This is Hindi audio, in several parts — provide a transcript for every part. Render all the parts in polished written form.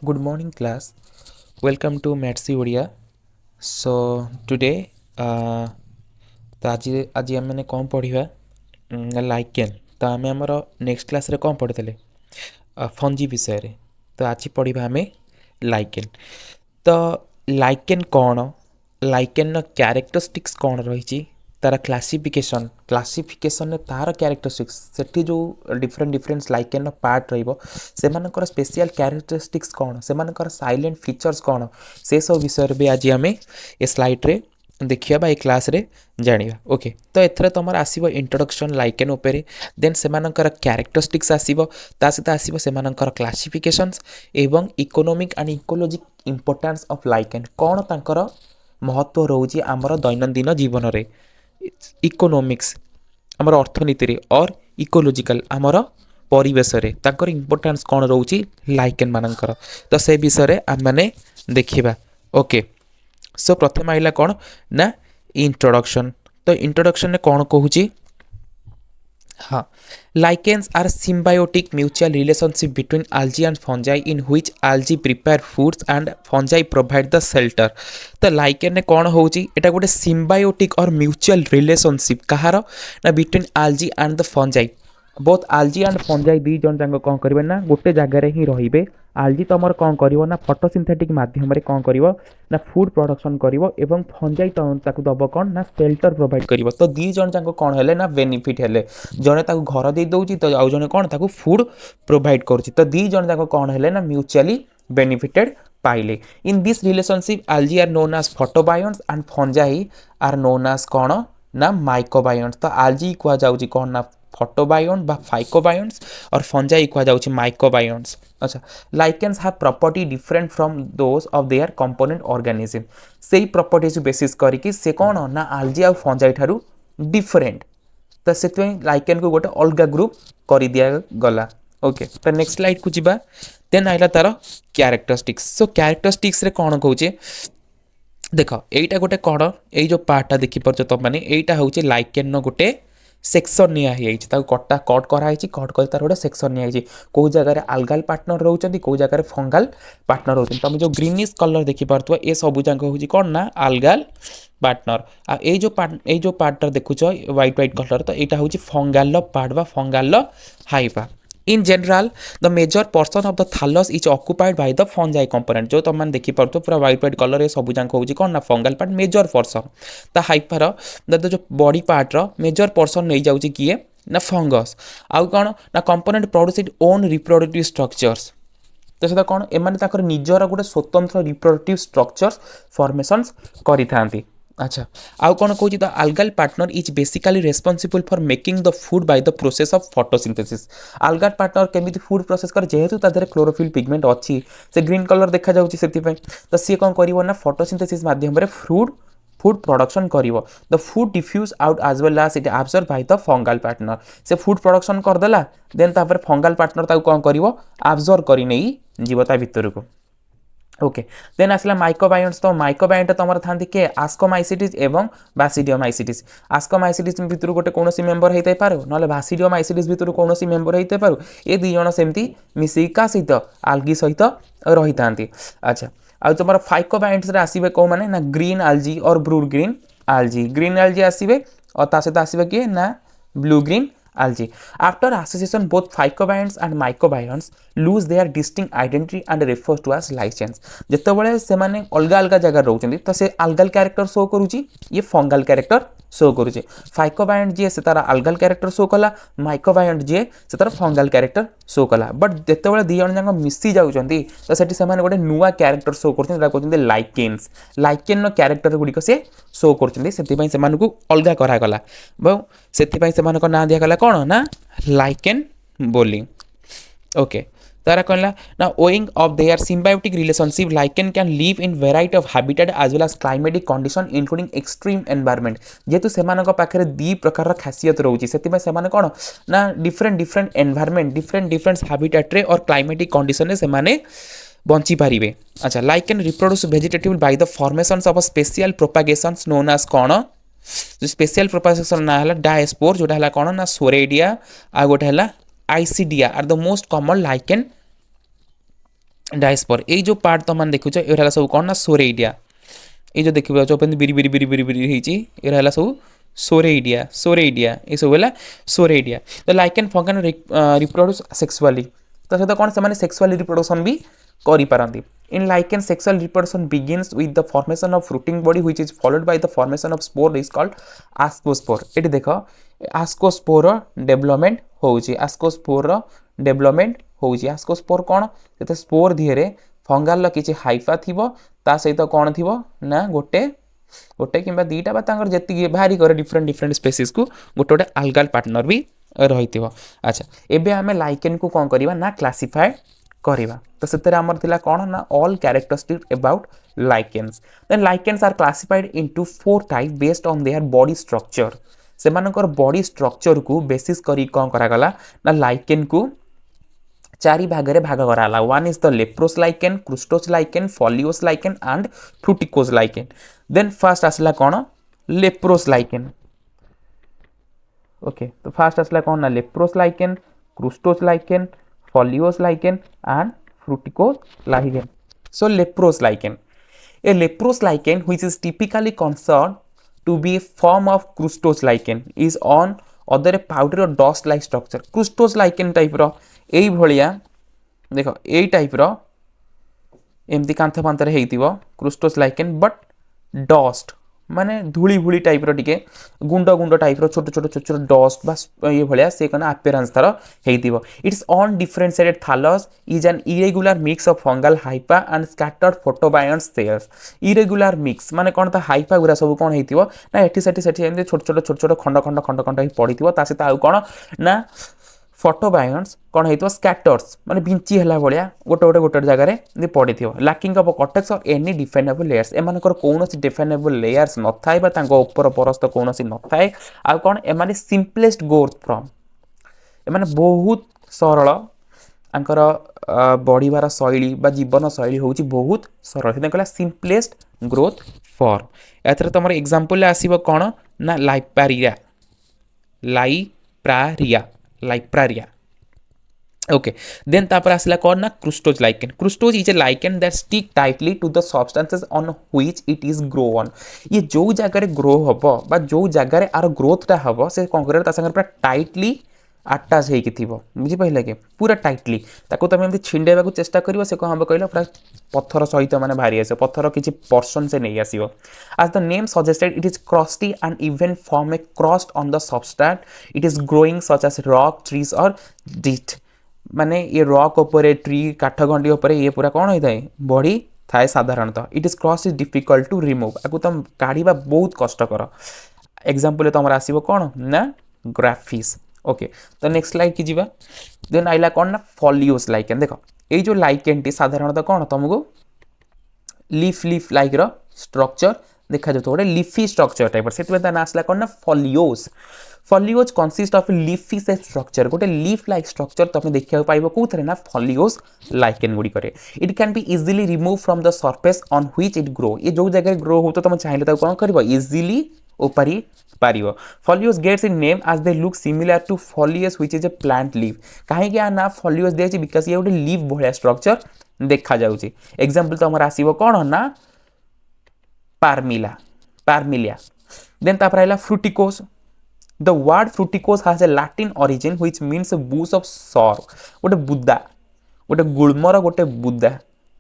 Good morning, class. Welcome to Maths Odia. So today, तो आज आम मैंने कौन पढ़ा लाइकेन तो आम आमर नेक्स्ट क्लास रे कौन पढ़ी फंजी विषय रे तो आज पढ़ा आम लाइकेन तो लाइकेन कौन लाइकेन क्यारेक्टरिस्टिक्स कौन रही तार क्लासिफिकेशन तार क्यारेक्टरिस्टिक्स सेठी जो डिफरेंट डिफरेंट लाइकेन पार्ट रही स्पेशल क्यारेक्टरिस्टिक्स कौन से साइलेंट फीचर्स कौन से सब विषय भी आज आम ए स्लाइड रे देखिए क्लास रे जानिबा ओके तो एथरे तुम आसीबो इंट्रोडक्शन लाइकेन उपरे देन सेमानकर क्यारेक्टरिस्टिक्स आसीबो ता सहित आसीबो सेमानकर क्लासिफिकेशंस एवं economic and ecologic importance of lichen कौन तांकर महत्व रोची आमर दैनंदिन जीवन रे इकोनॉमिक्स आमर अर्थनीति रे और इकोलॉजिकल आमर परिवेश रे तांकर इंपोर्टेंस कौन रोची लाइकेन मानकर तो से विषय रे आम माने देखिबा ओके सो प्रथम आइला कौन ना इंट्रोडक्शन तो इंट्रोडक्शन ने कौन कहूँ हाँ lichens are symbiotic mutual relationship between algae and fungi in which algae prepare foods and fungi provide the shelter तो लाइकेन ने कौन हो एटा गोटे सिम्बायोटिक और म्यूचुअल रिलेशनशिप कहार ना between algae and the fungi both algae and fungi दी जन जाक कौन करेंगे ना गोटे जगार ही रे algae तुम कौन कर ना फोटोसिंथेटिक माध्यम कौन कर ना फूड प्रोडक्शन कर फंजाई दब कौन ना शेल्टर प्रोवाइड कर तो दी जन जाक कौन है ना बेनिफिट है जड़े घर दे दौर तो आउ जड़े कौन फूड प्रोवाइड कर दी जन जाक कौन है ना म्यूचुअली बेनिफिटेड पाइले in this relationship algae are known as photobionts and fungi are known as कौन ना माइकोबायन्स तो algae कह जाऊँ कौन ना फोटोबायन बा फाइकोबायन्स और फंजाई कह जाऊँ माइकोबायन्स अच्छा lichens have property different from those of their component organism से प्रॉपर्टीज बेसिस करके से कौन ना algae और फंजाई ठारू डिफरेंट तो से लाइकेन को गोटे अलग ग्रुप कर दिया गला ओके तो नेक्स्ट स्लाइड को जीवा देन आइला तार क्यारेक्टरिस्टिक्स सो क्यारेक्टरिस्टिक्स रे कौन कहूचे देख एटा गोटे कौन ये जो पार्टा देखिपार तुम मैंने यहाँ हूँ लाइकेन गोटे सेक्शन निया कटा कट कराई कट कर तार गोटे सेक्शन निया कौ जगह आलगाल पार्टनर रोचे कौ जगह फंगाल पार्टनर रोचे तुम जो ग्रीनिश कलर देखिपार ये सब जाक हूँ कौन ना आलगाल पार्टनर जो पार्टनर देखुच व्हाइट व्हाइट कलर तो यहाँ हूँ फंगाल पार्ट बा fungal hypha in general the major portion of the thallus is occupied by the fungi component जो तुम देखी पार्थ पूरा व्हाइट व्हाइट कलर ये सब जाक हूँ कौन ना fungal part major portion the hyphae जो बॉडी पार्टर मेजर पर्सन नहीं जाऊँगी किए ना फंगस आउ कौन ना component produce it own reproductive structures तो सहित कौन एम निजर गोटे स्वतंत्र रिप्रोडक्टिव स्ट्रक्चर्स फॉर्मेशंस करि अच्छा आउ कौन कहूँ the algal partner is basically responsible for making the food by the process of photosynthesis algal partner केमी फूड प्रोसेस कर जेहेतु तादेह क्लोरोफिल पिगमेंट अच्छी से ग्रीन कलर देखा जाऊँगी से तो सी कौन कर ना फोटोसिंथेसिस माध्यम फूड प्रोडक्शन करिवो the food diffuse out as well as it absorb by the fungal partner से फूड प्रोडक्शन करदेला देन तापर फंगल पार्टनर ताको कौन करिवो एब्जॉर्ब करि नहीं जीवता भितर को ओके देन आसला माइकोबायन्स तो माइकोबायन तुम था किए आस्कोमाइसिटिस एवं बासिडियोमाइसिटिस आस्कोमाइसिटिस भितर गोटे कौन मेम्बर होते पारो ना बासिडियोमाइसिटिस भितर कौन मेम्बर होते पारो ये दी जन सेमती मिसिक का सहित आलगी सहित रही था अच्छा आ तुम फाइकोबायन्स आसवे कौ मैंने ना ग्रीन आलजी और ब्लू ग्रीन आलजी आसवे और ता सहित आसवे किए ना blue green algae. After association, both phycobians and mycobians lose their distinct identity and refers to as lichens. जितेबाला से माने अलग अलग जगह रोचंदी तो से algal character शो करूची ये fungal character शो करूची फाइकोबायंट जी से तारा algal character शो कला माइकोबायंट जी से तारा fungal character शो कला बट जितेबाला दी जन जाक मिसी जाउचंदी तो सेठी से माने गोटे नुवा character शो करछन ता कहउचंदी लाइकेन्स लाइकेन नो character गुडी को से शो करछंदी सेति पई से मानकु अलगा करा गला बो सेति पई से मानको ना दिया गला कौन ना लाइकेन बोली ओके तारा कहला ना owing of their symbiotic relationship lichen can live in variety of habitat as well as climatic condition including extreme environment जेतु सेमानक पाखरे दी प्रकार खासियत रहउची सेति पई सेमाने कौन ना डिफरेंट एनवायरनमेंट डिफरेंट हैबिटेट रे और क्लाइमेटिक कंडीशन रे सेमाने बंची पारिबे अच्छा lichen reproduce vegetable by the formations of a special propagations known as कौन जो स्पेशल प्रोपागेशन ना है डायस्पोर जोटा है कौन ना सोरेडिया आ गोटे है isidia are the most common lichen diaspore ये जो पार्ट तुम देखुच ये सब कौन ना सोरेइडिया ये जो देखिए बिरी बिरी बिरी बिरी बिरी होती ये सब सोरेइडिया ये सब है सोरेइडिया तो लाइकेन फंगन रिप्रोड्यूस सेक्सुअली तो सहित कौन से सेक्सुअल रिप्रोडक्शन भी करिपारती in lichen sexual reproduction begins with the formation of fruiting body which is followed by the formation of spore is called ascospore ये देख आस्कोस्पोर डेवलपमेंट होउची आस्कोस्पोर डेवलपमेंट होउची आस्कोस्पोर कौन से स्पोर दिहरे फंगाल किसी हाइफा थिबो ता सहित कौन थिबो ना गोटे गोटे कि दीटा जी बाहरी करे डिफरेंट डिफरेंट स्पेसीज को गोटे गोटे अलग पार्टनर भी रही अच्छा एबे आमे लाइकेन को कौन करवा ना क्लासीफाए करवा तो से आमर थिला कौन ना all characteristic about lichens then lichens are classified into 4 type based on their body structure से बॉडी स्ट्रक्चर को बेसिस करी कौन करागला ना लाइकेन को चारि भागरे भाग कराला one is the leprose lichen crustose lichen foliose lichen and fruticose lichen then first आसला कौन लेप्रोस लाइकेन ओके तो फर्स्ट आसला कौन ना leprose lichen crustose lichen foliose lichen and fruticose lichen so leprose lichen a leprose lichen which is typically concern to be a form of crustose lichen is on other a powder or dust like structure crustose lichen type रो एई भलिया देख ए टाइप रो एमती कांथ फांथरे हेइतिबो क्रुस्टोस लाइकेन बट डस्ट माने धूली भूली टाइप रो टिके गुंड गुंड टाइप रो छोट छोट छोट छोट डस्ट बस ये भलिया से कना अपीयरेंस तार हेइतिबो it's on differentiated thallus is an irregular mix of fungal hypha and scattered photobiont cells irregular mix माने कोन ता हाइपा गुरा सब कोन हेइतिबो ना एठी सेठी एमती छोट छोट खंड खंड खंड खंड ही पड़ितिबो ता सहित आउ कोन ना फोटोबायोन्स कौन होइतो स्कैटर्स माने बिंची हला भलिया गोटे गोटे गोटे जगह रे पड़िथिबो lacking of cortex or any definable layers एमानकर कोनोसी डिफाइनेबल लेयर्स न थाए बा तांको ऊपर परस्त कोनोसी न थाए आ कोन एमाने सिंपलेस्ट ग्रोथ फ्रॉम एमाने बहुत सरल आंकर बढ़िबार शैली बा जीवन शैली होउची बहुत सरल से कहला सिंपलेस्ट ग्रोथ फॉर्म एथरे तमर एग्जांपल आसीबो कोन ना लाइप्रारिया ओके देन तापर आसला कौन ना crustose lichen crustose is a lichen that stick tightly to the substances on which it is grow on ये जो जगह ग्रो हबो बा जो जगह आर ग्रोथटा हबो से कौन करे ता संगे पूरा टाइटली आटाच होइकी थिबो बुझी पाइले के पूरा टाइटली ताको तुम एमती छिंडेबा को चेष्टा करिवो से कौन हबो कहलो पूरा पत्थर सहित माने भारी आसे पत्थर किछि पर्सन से नहीं आसीबो as the name suggested it is crusty and even form a crust on the substrate it is growing such as rock trees or dirt माने ये रॉक ऊपर ट्री काठ गंडी ऊपर ये पूरा कौन होता है बॉडी थाए साधारणतः it is cross is difficult to remove आपको तुम काढ़ा बहुत कष्टकर एग्जांपल तुम आसो कौन ना ग्राफिस ओके तो नेक्स्ट स्लाइड की जीवा देन आइला कौन ना फॉलियोस लाइकेन देख ये जो लाइकेन टी साधारणतः कौन तुमको लीफ लीफ लाइक रो स्ट्रक्चर देखा जातो गोटे लीफी स्ट्रक्चर टाइप से ना आसला कौन ना फॉलियोस फॉलियोज कंसिस्ट ऑफ लीफी से स्ट्रक्चर गोटे लीफ लाइक स्ट्रक्चर तुम देखा पाइबो कोथरे ना फॉलियोस लाइकेन गुडी करे it can be easily remove from the surface on which it grow ये जो जगह ग्रो हो तो तुम चाहिए ताको कोन करबो इजीली उपारी पारिबो foliose gets in name as they look similar to folius which is a plant leaf काहे कि ना फॉलियोस देछि बिकॉज़ ये गोटे लीफ भलिया स्ट्रक्चर देखा जाउची एग्जांपल तुमर आसीबो कोन ना पार्मिलिया देन तापर आइला फ्रूटिकोस the word fructose has a Latin origin which means a bush of sour गोटे बुदा गोटे गुलमर गोटे बुदा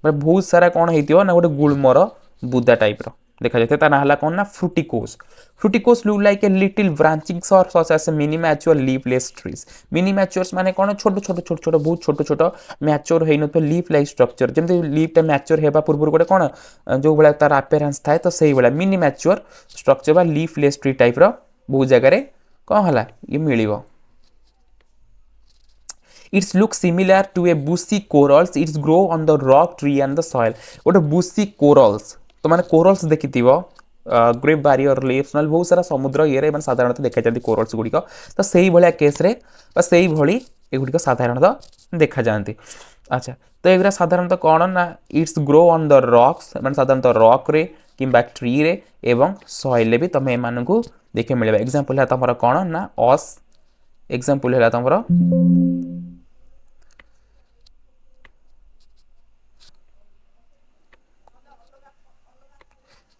बहुत सारा कौन होइतियो ना गोटे गुलमर बुदा टाइप रो देखा जाते ता नाला कौन ना fruticose look like a little branching sort such as miniature leafless trees miniatures माने कौन छोट छोट बहुत छोट मैच्योर हेइ न तो लीफ लाइक स्ट्रक्चर जेमते लीफ टा मैच्योर हेबा पूर्व गोटे कौन जो बला तार अपीयरेंस थाए तो सही बला मिनी मैच्योर स्ट्रक्चर बा लीफलेस ट्री टाइप रो बहुत जगह रे कौन हला ये मिलिबो it's look similar to a bushy corals it's grow on the rock tree and the soil गोटे बुशी कोरल्स तो माने कोरल्स देखिथिबो ग्रेप बैरियर लीफ्स नल बहुत सारा समुद्र ये माने साधारणतः देखा जाती कोरल्स गुडी तो सही भलिया केस रे बा सही भली एगुडी साधारणतः देखा जाती अच्छा तो एगुरा साधारणतः कौन ना it's grow on the rocks माने साधारणतः रॉक रे किंबा ट्री रे एवं सॉइल रे भी तमे एमानकु देखे मिले एग्जांपल है तमरा कौन ना ऑस एग्जांपल है तमरा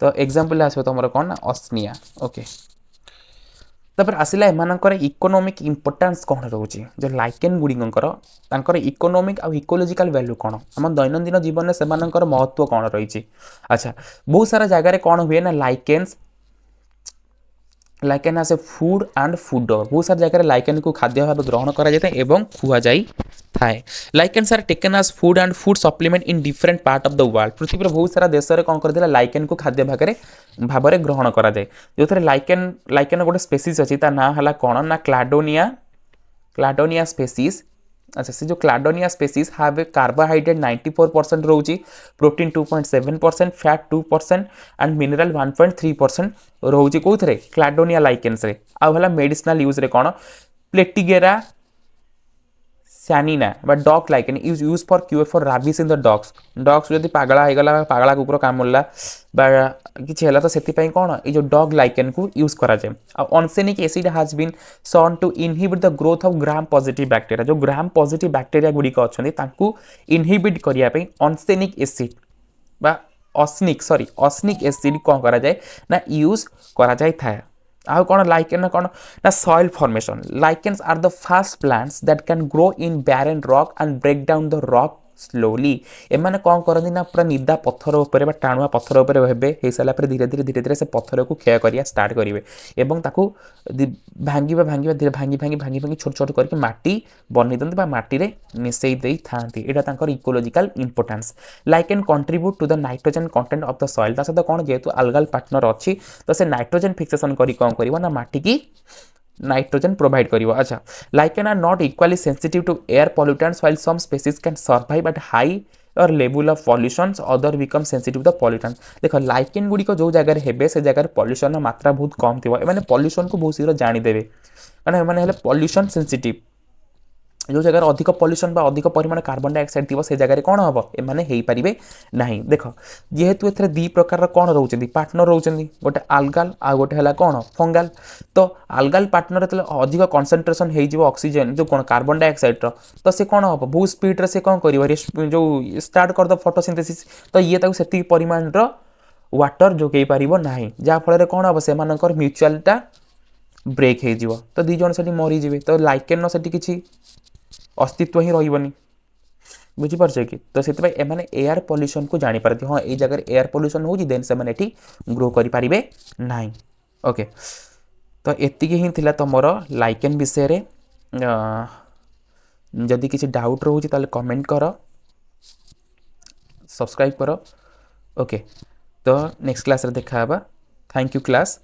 तो एग्जांपल आसो तुम कौन ना अस्निया ओके तापर आसला एमानकर इकोनॉमिक इंपोर्टेंस कौन रोचे जो लाइकेन गुड़िकर इकोनॉमिक आउ इकोलॉजिकल वैल्यू कौन आम दैनंदिन जीवन में सेमानकर महत्व कौन रही अच्छा बहुत सारा जगह कौन हुए ना lichens lichen as a food and fodder बहुत सारा जगह लाइकेन को खाद्य भाव ग्रहण कर खुआ जाए थाए lichens are taken as food and food supplement in different part of the world पृथ्वी बहुत सारा देश में कौन कर लाइकेन को खाद्य भाव में ग्रहण कराए जो थे लाइकेन लाइकेन गोटे स्पेसीज अच्छी ना है कौन ना क्लाडोनिया स्पेसीज अच्छा से जो cladonia species have a carbohydrate 94% रोची प्रोटीन 2.7% फैट 2% एंड मिनरल 1.3% रोची कौन क्लाडोनिया लाइकेन्स रे आ भला मेडिसिनल यूज रे कौन प्लेटिगेरा सैनिना बा dog lichen is use for cure for rabies in the dogs dogs जब पागला होगला पागला कुकुर कामुड़ला किसी है तो से कौन ये डॉग लाइकेन को यूज कराए usnic acid has been shown to inhibit the growth of gram positive bacteria जो ग्राम पॉजिटिव बैक्टीरिया गुड़िक अच्छा इनहिबिट करने ऑनसेनिक एसिड बा ऑस्निक एसिड कौन कराए ना यूज कराए था आउ कौन लाइकेन कौन ना soil formation lichens are the first plants that can grow in barren rock and break down the rock slowly एमाने कौन करती ना पूरा निदा पत्थर उपर टाणुआ पत्थर उपर हेबे हो सारा धीरे धीरे से पत्थर को क्षय करिया स्टार्ट करेंगे एवं ताकू भांगिबा भांगिबा धीरे भांगी भांगी भांगी भांगी छोट छोट करके माटी बनी दिंते माटी रे मिसई दे थांती एटा तांकर ecological importance lichen contribute to the nitrogen content of the soil ता सहित कौन जेहेतु अलगाल पार्टनर अच्छी तो से नाइट्रोजन फिक्सेशन करी कौन करिवो ना माटी की नाइट्रोजन प्रोवाइड करिवो अच्छा lichen are not equally sensitive to air pollutants while some species can survive at high or level of pollution other become sensitive the pollutant देख लाइकेन गुड़िक जो जगह हेबे से जगह पॉल्यूशन मात्रा बहुत कम थी एमाने पॉल्यूशन को बहुत शीघ्र जानीदेवे कारण एमाने पॉल्यूशन सेंसिटिव जो जगह अधिक पॉल्यूशन बा अधिक परिमाण कार्बन डाइऑक्साइड थी से जगह कौन हम एमाने हो पारे ना देख जेहेतु ए दी प्रकार कौन रोचे पार्टनर रोचे गोटे आलगाल आ गोटे है कौन फंगाल तो आलगाल पार्टनर जो अधिक कनसेंट्रेशन हो ऑक्सीजन जो कौन कार्बन डाइऑक्साइड तो से कौन हम बहुत स्पीड से कौन कर जो स्टार्ट कर फोटोसिंथेसिस तो ये से परिमाण वाटर जोगे पार ना जहाँफल कौन हम से म्यूचुआलटा ब्रेक हो तो दी जन से मरीजे तो लाइकेन से किसी अस्तित्व ही रही बुझीपारे कि तो से एमाने एयर पॉल्यूशन को जानीपारती हाँ ये जगह एयर पॉल्यूशन हो देन से ग्रो करें ना ओके तो एति ही थिला तुमर लाइकेन विषय रे जदि किसी डाउट रोचे ताले कमेंट कर सब्सक्राइब कर ओके तो नेक्स्ट क्लास रे देखा थैंक यू क्लास।